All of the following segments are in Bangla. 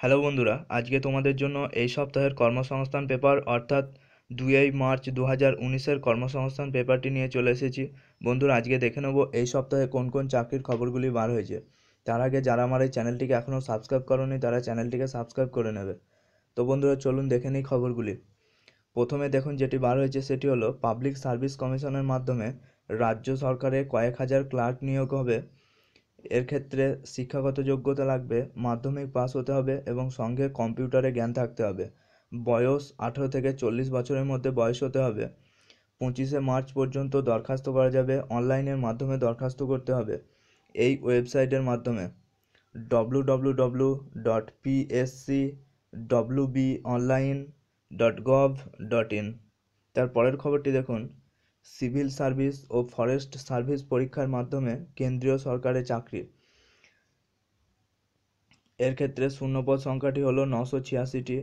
হ্যালো বন্ধুরা, আজকে তোমাদের জন্য এই সপ্তাহের কর্মসংস্থান পেপার অর্থাৎ 2 মার্চ 2019-এর কর্মসংস্থান পেপারটি নিয়ে চলে এসেছি। বন্ধুরা, আজকে দেখে নেব এই সপ্তাহে কোন কোন চাকরির খবরগুলি বার হয়েছে। তার আগে যারা আমার এই চ্যানেলটিকে এখনও সাবস্ক্রাইব করোনি তারা চ্যানেলটিকে সাবস্ক্রাইব করে নেবে। তো বন্ধুরা, চলুন দেখে নিই খবরগুলি। প্রথমে দেখুন যেটি বার হয়েছে সেটি হলো পাবলিক সার্ভিস কমিশনের মাধ্যমে রাজ্য সরকারে কয়েক হাজার ক্লার্ক নিয়োগ হবে। এর ক্ষেত্রে শিক্ষাগত যোগ্যতা লাগবে, মাধ্যমিক পাস হতে হবে এবং সঙ্গে কম্পিউটারে জ্ঞান থাকতে হবে। বয়স 18 থেকে 40 বছরের মধ্যে বয়স হতে হবে। 25শে মার্চ পর্যন্ত দরখাস্ত করা যাবে, অনলাইনের মাধ্যমে দরখাস্ত করতে হবে এই ওয়েবসাইটের মাধ্যমে www.pscwbonline.gov.in। তার পরের খবরটি দেখুন, সিভিল সার্ভিস ও ফরেস্ট সার্ভিস পরীক্ষার মাধ্যমে কেন্দ্রীয় সরকারের চাকরি। এর ক্ষেত্রে শূন্যপদ সংখ্যাটি হলো 986টি।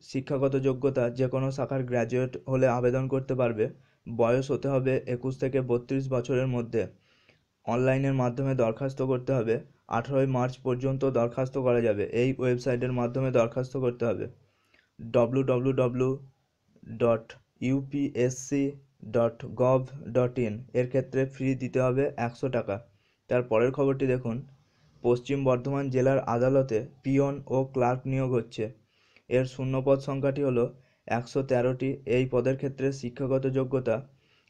শিক্ষাগত যোগ্যতা যে কোনো শাখার গ্র্যাজুয়েট হলে আবেদন করতে পারবে। বয়স হতে হবে 21 থেকে 32 বছরের মধ্যে। অনলাইনের মাধ্যমে দরখাস্ত করতে হবে। 18 মার্চ পর্যন্ত দরখাস্ত করা যাবে এই ওয়েবসাইটের মাধ্যমে দরখাস্ত করতে হবে www.upsc.gov.in। এর ক্ষেত্রে ফি দিতে হবে 100 টাকা। তার পরের খবরটি দেখুন, পশ্চিম বর্ধমান জেলার আদালতে পিয়ন ও ক্লার্ক নিয়োগ হচ্ছে। এর শূন্যপদ সংখ্যাটি হলো 113টি। এই পদের ক্ষেত্রে শিক্ষাগত যোগ্যতা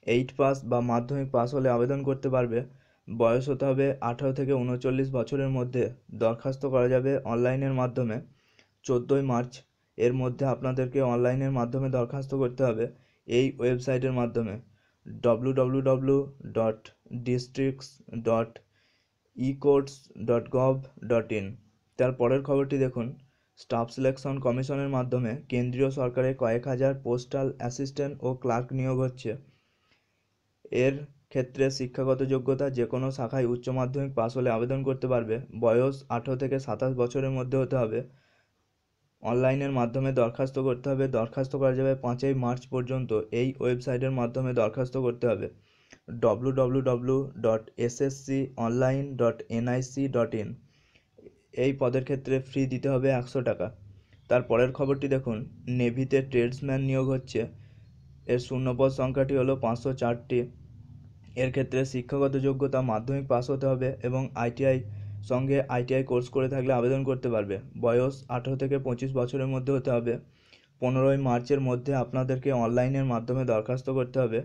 8 পাস বা মাধ্যমিক পাস হলে আবেদন করতে পারবে। বয়স হতে হবে 18 থেকে 39 বছরের মধ্যে। দরখাস্ত করা যাবে অনলাইনের মাধ্যমে। 14 মার্চ এর মধ্যে আপনাদেরকে অনলাইনের মাধ্যমে দরখাস্ত করতে হবে এই ওয়েবসাইটের মাধ্যমে www.districts.ecourts.gov.in। তার পরের খবরটি দেখুন, স্টাফ সিলেকশন কমিশনের মাধ্যমে কেন্দ্রীয় সরকারে কয়েক হাজার পোস্টাল অ্যাসিস্ট্যান্ট ও ক্লার্ক নিয়োগ হচ্ছে। এর ক্ষেত্রে শিক্ষাগত যোগ্যতা যে কোনো শাখায় উচ্চ মাধ্যমিক পাস হলে আবেদন করতে পারবে। বয়স 18 থেকে 27 বছরের মধ্যে হতে হবে। অনলাইনের মাধ্যমে দরখাস্ত করতে হবে। দরখাস্ত করা যাবে 5 মার্চ পর্যন্ত এই ওয়েবসাইটের মাধ্যমে দরখাস্ত করতে হবে www.ssconline.nic.in। এই পদের ক্ষেত্রে ফি দিতে হবে 100 টাকা। তার পরের খবরটি দেখুন, নেভিতে ট্রেডসম্যান নিয়োগ হচ্ছে। এর শূন্যপদ সংখ্যাটি হলো 504টি। এর ক্ষেত্রে শিক্ষাগত যোগ্যতা মাধ্যমিক পাস হতে হবে এবং সঙ্গে আইটিআই কোর্স করে থাকলে আবেদন করতে পারবে। বয়স 18 থেকে 25 বছরের মধ্যে হতে হবে। 15 মার্চের মধ্যে আপনাদেরকে অনলাইনের মাধ্যমে দরখাস্ত করতে হবে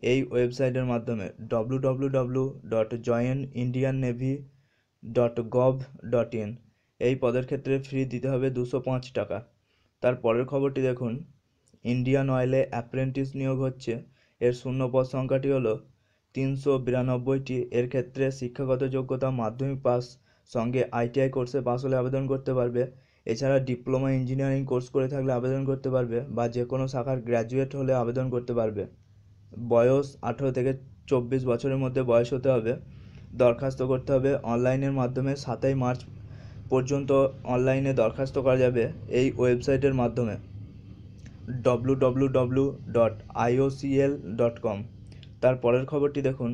এই ওয়েবসাইটের মাধ্যমে www.joinindiannavy.gov.in। এই পদের ক্ষেত্রে ফি দিতে হবে 205 টাকা। তার পরের খবরটি দেখুন, ইন্ডিয়ান অয়েলে অ্যাপ্রেন্টিস নিয়োগ হচ্ছে। এর শূন্যপদ সংখ্যাটি হলো 392টি। এর ক্ষেত্রে শিক্ষাগত যোগ্যতা মাধ্যমিক পাস সঙ্গে আইটিআই কোর্সে পাস হলে আবেদন করতে পারবে। এছাড়া ডিপ্লোমা ইঞ্জিনিয়ারিং কোর্স করে থাকলে আবেদন করতে পারবে বা যে কোনো শাখার গ্র্যাজুয়েট হলে আবেদন করতে পারবে। বয়স 18 থেকে 24 বছরের মধ্যে বয়স হতে হবে। দরখাস্ত করতে হবে অনলাইনের মাধ্যমে। 7 মার্চ পর্যন্ত অনলাইনে দরখাস্ত করা যাবে এই ওয়েবসাইটের মাধ্যমে www.iocl.com। তার পরের খবরটি দেখুন,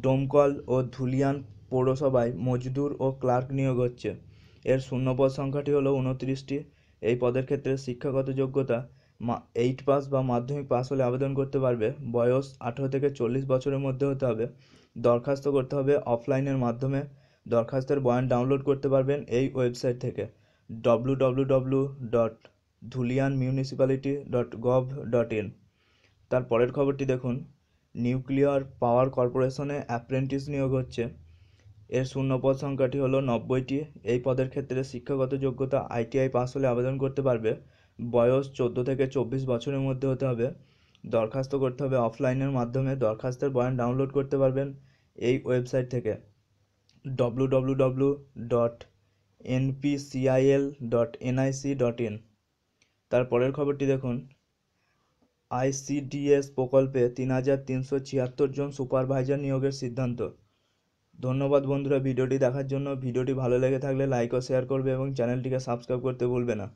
ডোমকল ও ধুলিয়ান পৌরসভায় মজদুর ও ক্লার্ক নিয়োগ হচ্ছে। এর শূন্যপদ সংখ্যাটি হলো 29টি। এই পদের ক্ষেত্রে শিক্ষাগত যোগ্যতা 8 পাস বা মাধ্যমিক পাস হলে আবেদন করতে পারবে। বয়স 18 থেকে 40 বছরের মধ্যে হতে হবে। দরখাস্ত করতে হবে অফলাইনের মাধ্যমে। দরখাস্তের বয়ান ডাউনলোড করতে পারবেন এই ওয়েবসাইট থেকে www.dhulianmunicipality.gov.in। তার পরের খবরটি দেখুন, নিউক্লিয়ার পাওয়ার কর্পোরেশনে অ্যাপ্রেন্টিস নিয়োগ হচ্ছে। এর শূন্যপদ সংখ্যাটি হলো 90টি। এই পদের ক্ষেত্রে শিক্ষাগত যোগ্যতা আইটিআই পাস হলে আবেদন করতে পারবে। বয়স 14 থেকে 24 বছরের মধ্যে হতে হবে। দরখাস্ত করতে হবে অফলাইনের মাধ্যমে। দরখাস্তের বয়ান ডাউনলোড করতে পারবেন এই ওয়েবসাইট থেকে www.npcil.nic.in। তার পরের খবরটি দেখুন, আইসিডিএস প্রকল্পে 3376 জন সুপারভাইজার নিয়োগের সিদ্ধান্ত। ধন্যবাদ বন্ধুরা ভিডিওটি দেখার জন্য। ভিডিওটি ভালো লেগে থাকলে লাইক ও শেয়ার করবে এবং চ্যানেলটিকে সাবস্ক্রাইব করতে ভুলবে না।